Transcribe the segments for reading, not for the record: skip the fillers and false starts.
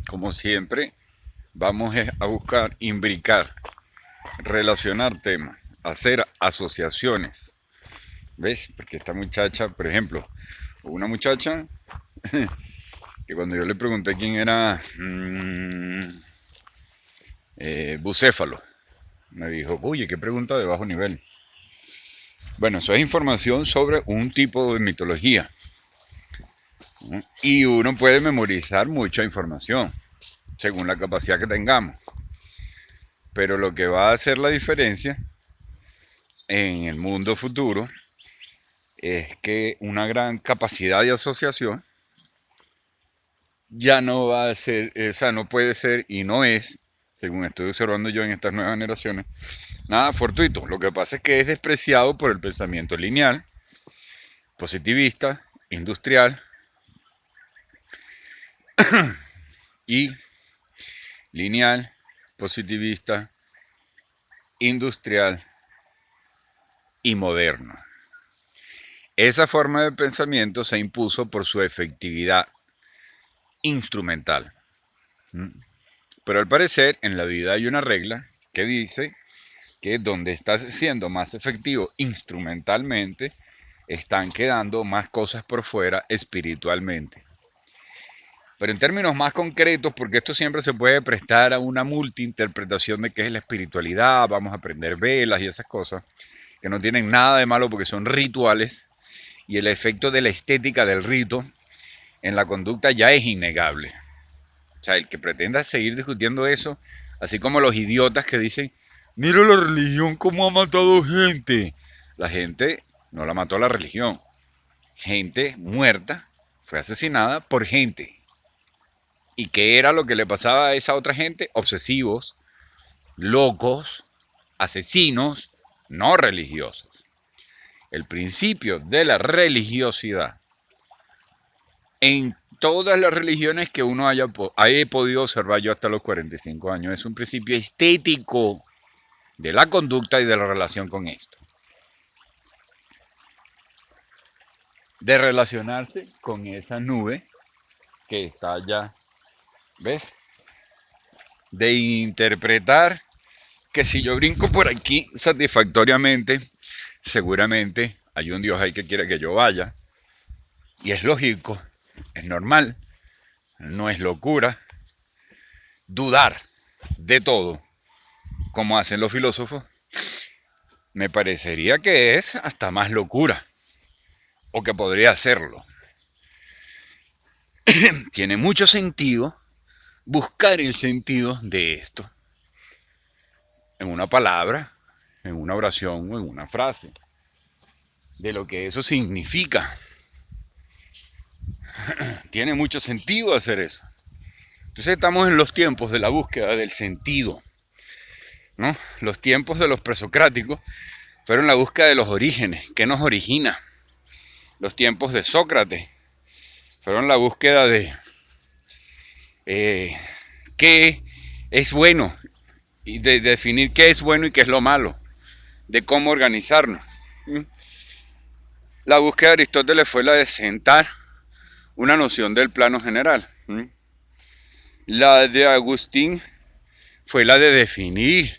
Como siempre, vamos a buscar imbricar, relacionar temas, hacer asociaciones. ¿Ves? Porque esta muchacha, por ejemplo, una muchacha que cuando yo le pregunté quién era Bucéfalo, me dijo, oye, qué pregunta de bajo nivel. Bueno, eso es información sobre un tipo de mitología, ¿no? Y uno puede memorizar mucha información según la capacidad que tengamos. Pero lo que va a hacer la diferencia en el mundo futuro es que una gran capacidad de asociación ya no va a ser, o sea, no puede ser y no es, según estoy observando yo en estas nuevas generaciones, nada fortuito. Lo que pasa es que es despreciado por el pensamiento lineal, positivista, industrial y lineal, positivista, industrial y moderno. Esa forma de pensamiento se impuso por su efectividad instrumental. Pero al parecer en la vida hay una regla que dice que donde estás siendo más efectivo instrumentalmente, están quedando más cosas por fuera espiritualmente. Pero en términos más concretos, porque esto siempre se puede prestar a una multiinterpretación de qué es la espiritualidad, vamos a prender velas y esas cosas, que no tienen nada de malo porque son rituales, y el efecto de la estética del rito en la conducta ya es innegable. O sea, el que pretenda seguir discutiendo eso, así como los idiotas que dicen, mira la religión cómo ha matado gente. La gente no la mató la religión. Gente muerta fue asesinada por gente. ¿Y qué era lo que le pasaba a esa otra gente? Obsesivos, locos, asesinos, no religiosos. El principio de la religiosidad en todas las religiones que uno haya podido observar yo hasta los 45 años es un principio estético de la conducta y de la relación con esto. De relacionarse con esa nube que está allá, ¿ves? De interpretar que si yo brinco por aquí satisfactoriamente, seguramente hay un Dios ahí que quiere que yo vaya. Y es lógico, es normal, no es locura dudar de todo, como hacen los filósofos. Me parecería que es hasta más locura, o que podría hacerlo. Tiene mucho sentido buscar el sentido de esto en una palabra, en una oración o en una frase, de lo que eso significa. Tiene mucho sentido hacer eso. Entonces estamos en los tiempos de la búsqueda del sentido, ¿no? Los tiempos de los presocráticos fueron la búsqueda de los orígenes, qué nos origina. Los tiempos de Sócrates fueron la búsqueda de qué es bueno y de definir qué es bueno y qué es lo malo, de cómo organizarnos. La búsqueda de Aristóteles fue la de sentar una noción del plano general. La de Agustín fue la de definir.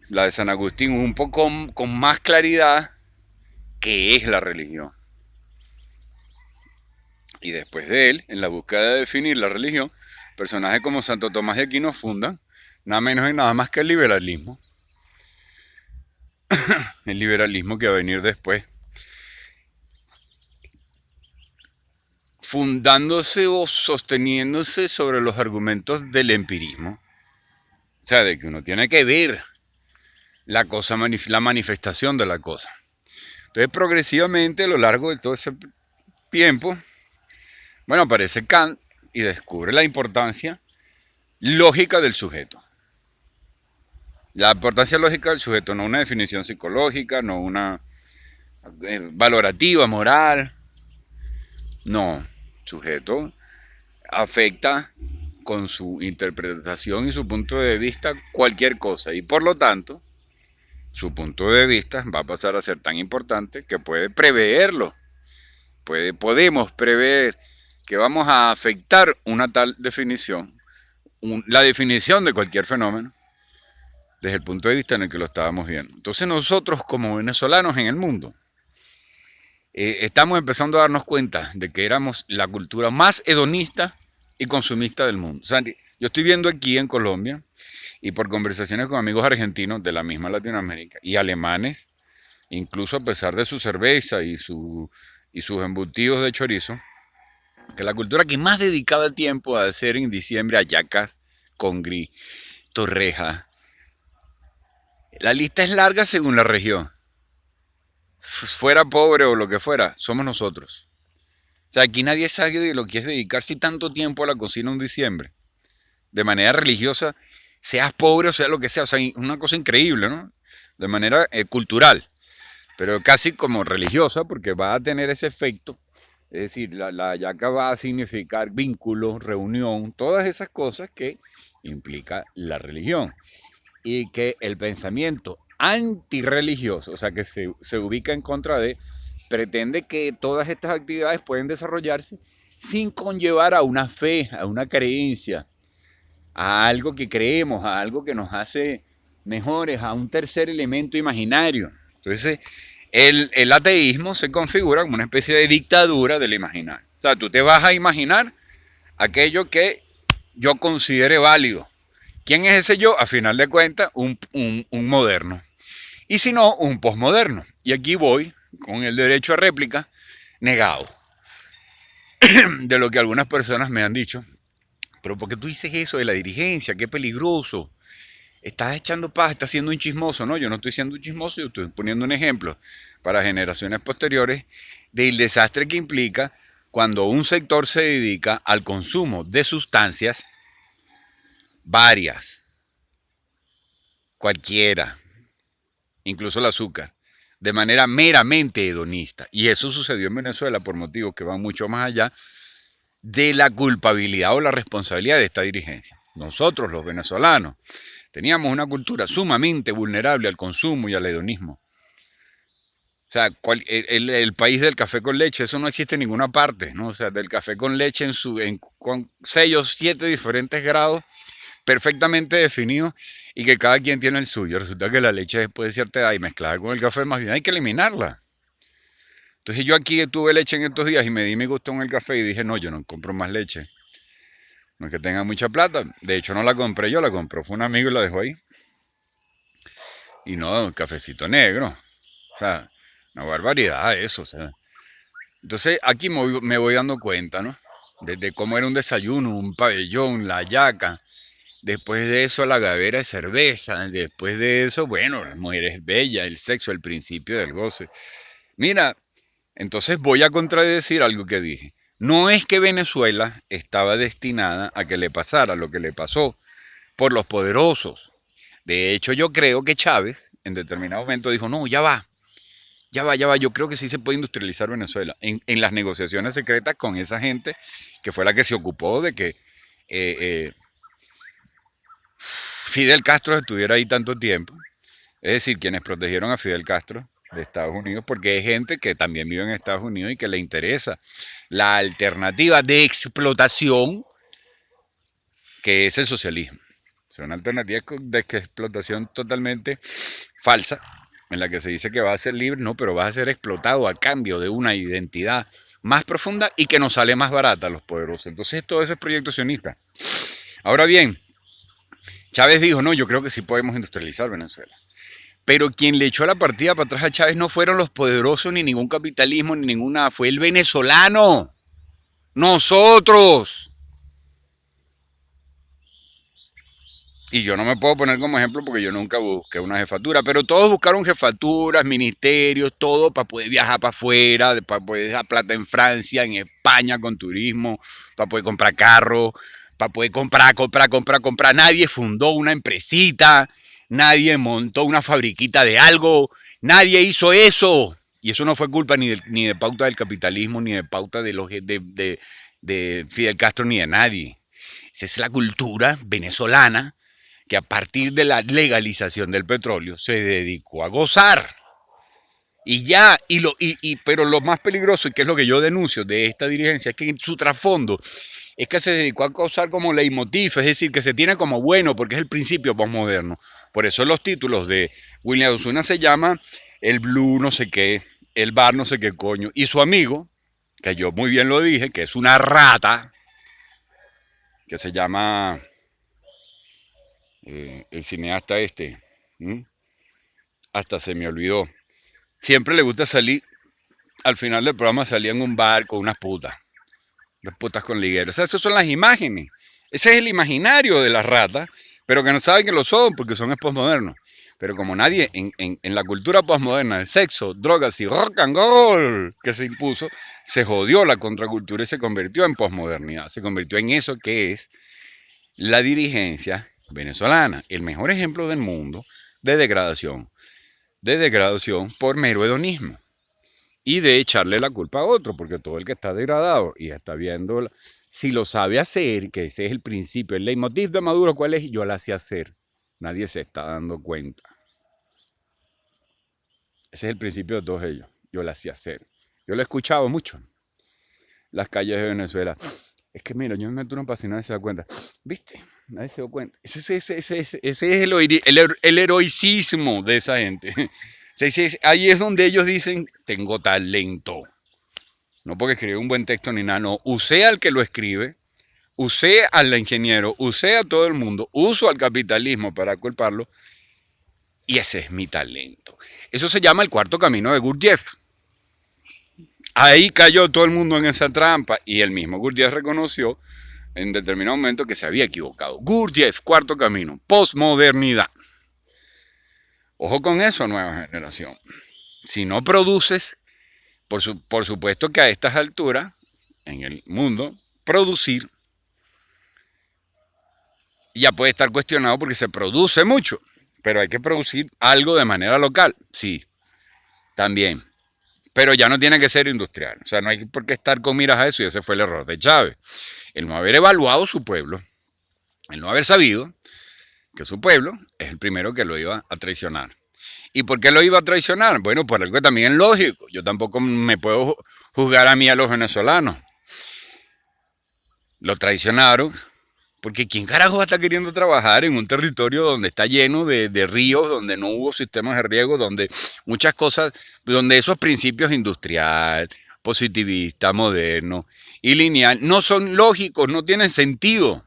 La de San Agustín un poco con más claridad qué es la religión. Y después de él, en la búsqueda de definir la religión, personajes como Santo Tomás de Aquino fundan nada menos y nada más que el liberalismo. El liberalismo que va a venir después, fundándose o sosteniéndose sobre los argumentos del empirismo. O sea, de que uno tiene que ver la cosa, la manifestación de la cosa. Entonces, progresivamente, a lo largo de todo ese tiempo, bueno, aparece Kant y descubre la importancia lógica del sujeto. La importancia lógica del sujeto, no una definición psicológica, no una valorativa, moral. No, sujeto afecta con su interpretación y su punto de vista cualquier cosa. Y por lo tanto, su punto de vista va a pasar a ser tan importante que puede preverlo. Podemos prever que vamos a afectar una tal definición, la definición de cualquier fenómeno, desde el punto de vista en el que lo estábamos viendo. Entonces nosotros como venezolanos en el mundo, estamos empezando a darnos cuenta de que éramos la cultura más hedonista y consumista del mundo. O sea, yo estoy viendo aquí en Colombia, y por conversaciones con amigos argentinos de la misma Latinoamérica y alemanes, incluso a pesar de su cerveza y sus embutidos de chorizo, que la cultura que más dedicaba tiempo a hacer en diciembre hallacas, congri, torreja. La lista es larga según la región. Fuera pobre o lo que fuera, somos nosotros. O sea, aquí nadie sabe de lo que es dedicarse tanto tiempo a la cocina en diciembre. De manera religiosa, seas pobre o sea lo que sea. O sea, una cosa increíble, ¿no? De manera cultural, pero casi como religiosa, porque va a tener ese efecto. Es decir, la hallaca va a significar vínculo, reunión, todas esas cosas que implica la religión. Y que el pensamiento antirreligioso, o sea, que se ubica en contra de, pretende que todas estas actividades pueden desarrollarse sin conllevar a una fe, a una creencia, a algo que creemos, a algo que nos hace mejores, a un tercer elemento imaginario. Entonces, el ateísmo se configura como una especie de dictadura del imaginario. O sea, tú te vas a imaginar aquello que yo considere válido. ¿Quién es ese yo? A final de cuentas, un moderno. Y si no, un posmoderno. Y aquí voy con el derecho a réplica negado. De lo que algunas personas me han dicho. Pero ¿por qué tú dices eso de la dirigencia? Qué peligroso. Estás echando paz, estás siendo un chismoso. No, yo no estoy siendo un chismoso, yo estoy poniendo un ejemplo para generaciones posteriores del desastre que implica cuando un sector se dedica al consumo de sustancias varias, cualquiera, incluso el azúcar, de manera meramente hedonista. Y eso sucedió en Venezuela por motivos que van mucho más allá de la culpabilidad o la responsabilidad de esta dirigencia. Nosotros, los venezolanos, teníamos una cultura sumamente vulnerable al consumo y al hedonismo. O sea, el país del café con leche, eso no existe en ninguna parte, ¿no? O sea, del café con leche con 6 o 7 diferentes grados perfectamente definidos y que cada quien tiene el suyo. Resulta que la leche después de cierta edad y mezclada con el café, más bien hay que eliminarla. Entonces yo aquí tuve leche en estos días y me di mi gusto en el café y dije, no, yo no compro más leche. No es que tenga mucha plata. De hecho no la compré yo, la compró fue un amigo y la dejó ahí. Y no, un cafecito negro. O sea, una barbaridad eso. O sea. Entonces aquí me voy dando cuenta, ¿no? De cómo era un desayuno, un pabellón, la hallaca. Después de eso, la gavera de cerveza. Después de eso, bueno, las mujeres bellas, el sexo, el principio del goce. Mira, entonces voy a contradecir algo que dije. No es que Venezuela estaba destinada a que le pasara lo que le pasó por los poderosos. De hecho, yo creo que Chávez en determinado momento dijo, no, ya va, yo creo que sí se puede industrializar Venezuela. En las negociaciones secretas con esa gente que fue la que se ocupó de que Fidel Castro estuviera ahí tanto tiempo. Es decir, quienes protegieron a Fidel Castro de Estados Unidos, porque hay gente que también vive en Estados Unidos y que le interesa la alternativa de explotación que es el socialismo. Es una alternativa de explotación totalmente falsa, en la que se dice que va a ser libre, no, pero va a ser explotado a cambio de una identidad más profunda y que nos sale más barata a los poderosos. Entonces todo eso es proyecto sionista. Ahora bien, Chávez dijo, no, yo creo que sí podemos industrializar Venezuela. Pero quien le echó la partida para atrás a Chávez no fueron los poderosos, ni ningún capitalismo, ni ninguna, fue el venezolano. Nosotros. Y yo no me puedo poner como ejemplo porque yo nunca busqué una jefatura, pero todos buscaron jefaturas, ministerios, todo para poder viajar para afuera, para poder dejar plata en Francia, en España con turismo, para poder comprar carros, para poder comprar. Nadie fundó una empresita, nadie montó una fabriquita de algo, nadie hizo eso. Y eso no fue culpa ni de pauta del capitalismo, ni de pauta de Fidel Castro, ni de nadie. Esa es la cultura venezolana que a partir de la legalización del petróleo se dedicó a gozar Y ya, pero lo más peligroso, y que es lo que yo denuncio de esta dirigencia, es que en su trasfondo es que se dedicó a causar como leitmotiv, es decir, que se tiene como bueno, porque es el principio postmoderno. Por eso los títulos de William Osuna se llama el blue no sé qué, el bar no sé qué coño, y su amigo, que yo muy bien lo dije, que es una rata, que se llama el cineasta este, ¿m? Hasta se me olvidó. Siempre le gusta salir, al final del programa salía en un bar con unas putas con ligueros. O sea, esas son las imágenes. Ese es el imaginario de las ratas, pero que no saben que lo son porque son postmodernos. Pero como nadie en la cultura postmoderna, el sexo, drogas y rock and roll que se impuso, se jodió la contracultura y se convirtió en postmodernidad. Se convirtió en eso que es la dirigencia venezolana. El mejor ejemplo del mundo de degradación por mero hedonismo. Y de echarle la culpa a otro, porque todo el que está degradado y está viendo, si lo sabe hacer, que ese es el principio, el leitmotiv de Maduro, ¿cuál es? Yo la sé hacer. Nadie se está dando cuenta. Ese es el principio de todos ellos. Yo la sé hacer. Yo lo he escuchado mucho. Las calles de Venezuela. Es que mira, yo me meto una paz y nadie se da cuenta. ¿Viste? Nadie se da cuenta. Ese es el heroicismo de esa gente. Ahí es donde ellos dicen, tengo talento. No porque escribí un buen texto ni nada, no. Usé al que lo escribe, usé al ingeniero, usé a todo el mundo, uso al capitalismo para culparlo, y ese es mi talento. Eso se llama el cuarto camino de Gurdjieff. Ahí cayó todo el mundo en esa trampa, y el mismo Gurdjieff reconoció en determinado momento que se había equivocado. Gurdjieff, cuarto camino, posmodernidad. Ojo con eso, nueva generación. Si no produces, por supuesto que a estas alturas, en el mundo, producir ya puede estar cuestionado porque se produce mucho, pero hay que producir algo de manera local, sí, también. Pero ya no tiene que ser industrial, o sea, no hay por qué estar con miras a eso, y ese fue el error de Chávez. El no haber evaluado su pueblo, el no haber sabido que su pueblo es el primero que lo iba a traicionar. ¿Y por qué lo iba a traicionar? Bueno, por algo que también es lógico. Yo tampoco me puedo juzgar a mí a los venezolanos. Lo traicionaron porque ¿quién carajo va a estar queriendo trabajar en un territorio donde está lleno de ríos, donde no hubo sistemas de riego, donde muchas cosas, donde esos principios industrial, positivista, moderno y lineal no son lógicos, no tienen sentido?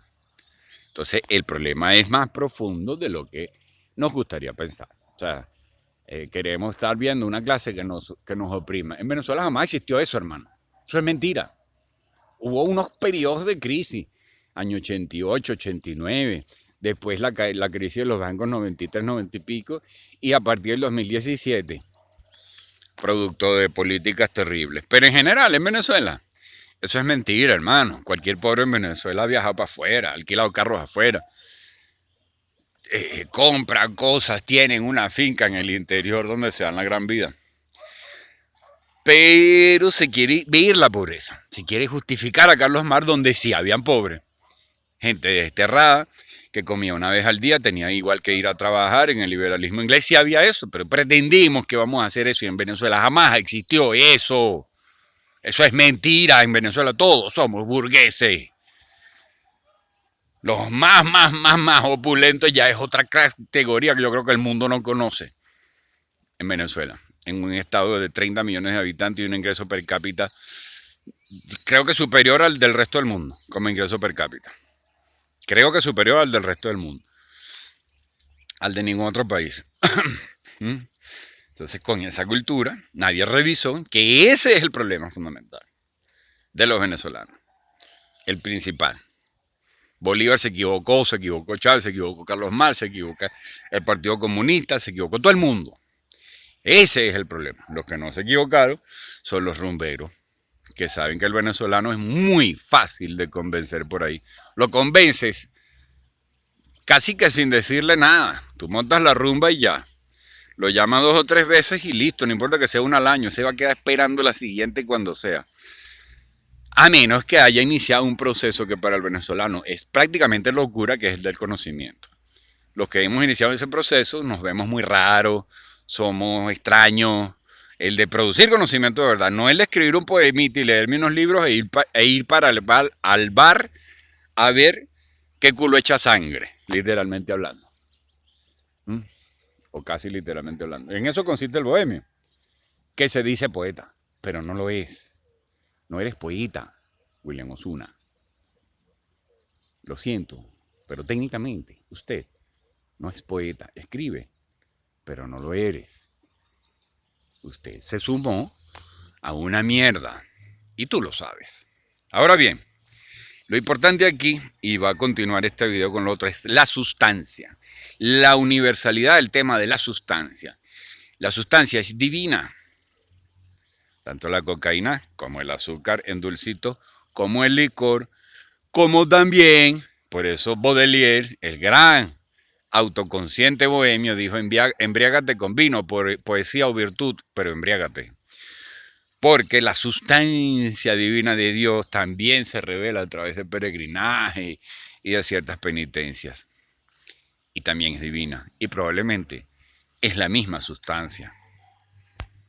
Entonces el problema es más profundo de lo que nos gustaría pensar. O sea, queremos estar viendo una clase que nos oprima. En Venezuela jamás existió eso, hermano. Eso es mentira. Hubo unos periodos de crisis, año 88, 89, después la crisis de los bancos 93, 90 y pico, y a partir del 2017, producto de políticas terribles. Pero en general, en Venezuela, eso es mentira, hermano. Cualquier pobre en Venezuela ha viajado para afuera, ha alquilado carros afuera. Compran cosas, tienen una finca en el interior donde se dan la gran vida. Pero se quiere ver la pobreza, se quiere justificar a Carlos Mar donde sí habían pobres. Gente desterrada que comía una vez al día, tenía igual que ir a trabajar. En el liberalismo inglés sí había eso, pero pretendimos que vamos a hacer eso y en Venezuela jamás existió eso. Eso es mentira, en Venezuela todos somos burgueses. Los más opulentos ya es otra categoría que yo creo que el mundo no conoce en Venezuela. En un estado de 30 millones de habitantes y un ingreso per cápita, creo que superior al del resto del mundo, como ingreso per cápita. Creo que superior al del resto del mundo. Al de ningún otro país. Entonces, con esa cultura, nadie revisó que ese es el problema fundamental de los venezolanos. El principal. Bolívar se equivocó Chávez, se equivocó Carlos Marx, se equivoca el Partido Comunista, se equivocó todo el mundo. Ese es el problema. Los que no se equivocaron son los rumberos, que saben que el venezolano es muy fácil de convencer por ahí. Lo convences casi que sin decirle nada. Tú montas la rumba y ya. Lo llama 2 o 3 veces y listo, no importa que sea una al año, se va a quedar esperando la siguiente cuando sea. A menos que haya iniciado un proceso que para el venezolano es prácticamente locura, que es el del conocimiento. Los que hemos iniciado ese proceso nos vemos muy raros, somos extraños, el de producir conocimiento de verdad, no el de escribir un poemita y leerme unos libros e ir para al bar a ver qué culo echa sangre, literalmente hablando. O casi literalmente hablando. En eso consiste el bohemio, que se dice poeta, pero no lo es. No eres poeta, William Osuna. Lo siento, pero técnicamente usted no es poeta. Escribe, pero no lo eres. Usted se sumó a una mierda y tú lo sabes. Ahora bien, lo importante aquí, y va a continuar este video con lo otro, es la sustancia. La universalidad del tema de la sustancia. La sustancia es divina. Tanto la cocaína como el azúcar en dulcito, como el licor, como también, por eso Baudelaire, el gran autoconsciente bohemio, dijo: embriágate con vino, por poesía o virtud, pero embriágate. Porque la sustancia divina de Dios también se revela a través del peregrinaje y de ciertas penitencias. Y también es divina. Y probablemente es la misma sustancia.